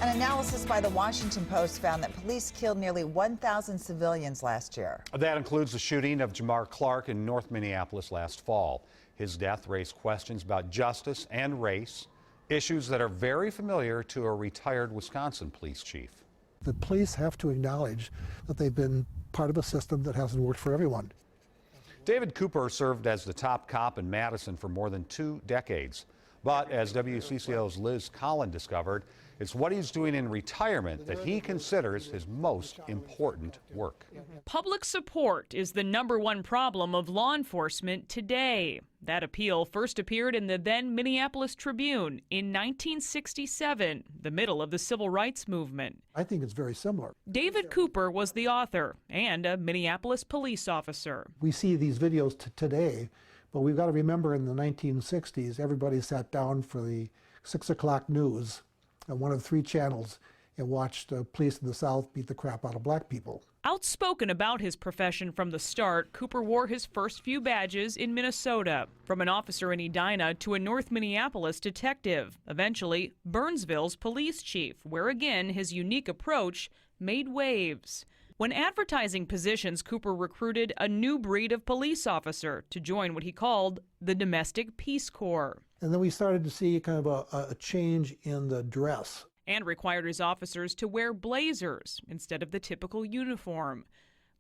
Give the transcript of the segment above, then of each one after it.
An analysis by the Washington Post found that police killed nearly 1,000 civilians last year. That includes the shooting of Jamar Clark in North Minneapolis last fall. His death raised questions about justice and race, issues that are very familiar to a retired Wisconsin police chief. The police have to acknowledge that they've been part of a system that hasn't worked for everyone. David Cooper served as the top cop in Madison for more than 2 decades. But as WCCO's Liz Collin discovered, it's what he's doing in retirement that he considers his most important work. Public support is the #1 problem of law enforcement today. That appeal first appeared in the then Minneapolis Tribune in 1967, the middle of the civil rights movement. I think it's very similar. David Cooper was the author and a Minneapolis police officer. We see these videos today, but we've got to remember in the 1960s, everybody sat down for the 6 o'clock news on one of 3 channels and watched police in the South beat the crap out of black people. Outspoken about his profession from the start, Cooper wore his first few badges in Minnesota, from an officer in Edina to a North Minneapolis detective, eventually Burnsville's police chief, where again his unique approach made waves. When advertising positions, Cooper recruited a new breed of police officer to join what he called the Domestic Peace Corps. And then we started to see kind of a change in the dress. And required his officers to wear blazers instead of the typical uniform,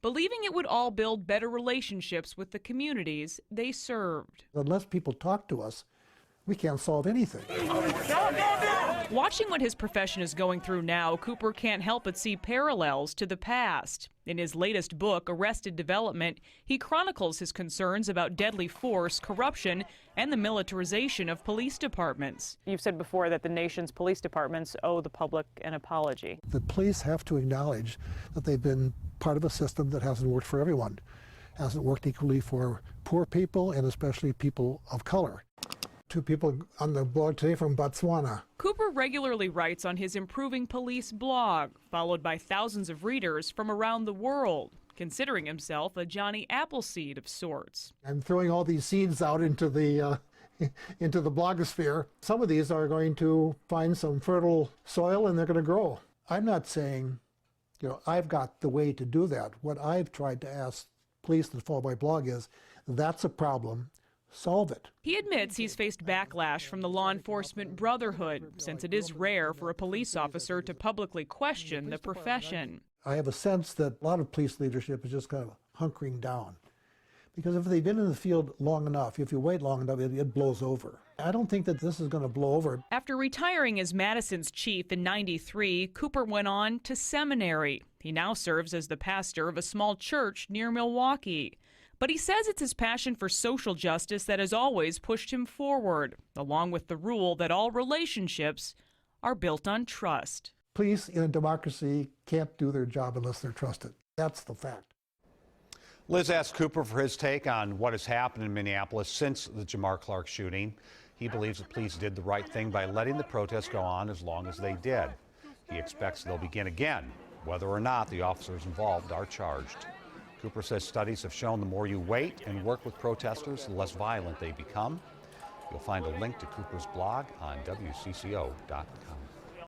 believing it would all build better relationships with the communities they served. Unless people talk to us, we can't solve anything. Watching what his profession is going through now, Cooper can't help but see parallels to the past. In his latest book, Arrested Development, he chronicles his concerns about deadly force, corruption, and the militarization of police departments. You've said before that the nation's police departments owe the public an apology. The police have to acknowledge that they've been part of a system that hasn't worked for everyone, hasn't worked equally for poor people and especially people of color. 2 people on the blog today from Botswana. Cooper regularly writes on his Improving Police blog, followed by thousands of readers from around the world, considering himself a Johnny Appleseed of sorts. I'm throwing all these seeds out into the blogosphere. Some of these are going to find some fertile soil and they're going to grow. I'm not saying, I've got the way to do that. What I've tried to ask police that follow my blog is, that's a problem. Solve it. He admits he's faced backlash from the law enforcement brotherhood, since it is rare for a police officer to publicly question the profession. I have a sense that a lot of police leadership is just kind of hunkering down. Because if they've been in the field long enough, if you wait long enough, it blows over. I don't think that this is going to blow over. After retiring as Madison's chief in '93, Cooper went on to seminary. He now serves as the pastor of a small church near Milwaukee. But he says it's his passion for social justice that has always pushed him forward, along with the rule that all relationships are built on trust. Police in a democracy can't do their job unless they're trusted. That's the fact. Liz asked Cooper for his take on what has happened in Minneapolis since the Jamar Clark shooting. He believes the police did the right thing by letting the protests go on as long as they did. He expects they'll begin again, whether or not the officers involved are charged. Cooper says studies have shown the more you wait and work with protesters, the less violent they become. You'll find a link to Cooper's blog on WCCO.com.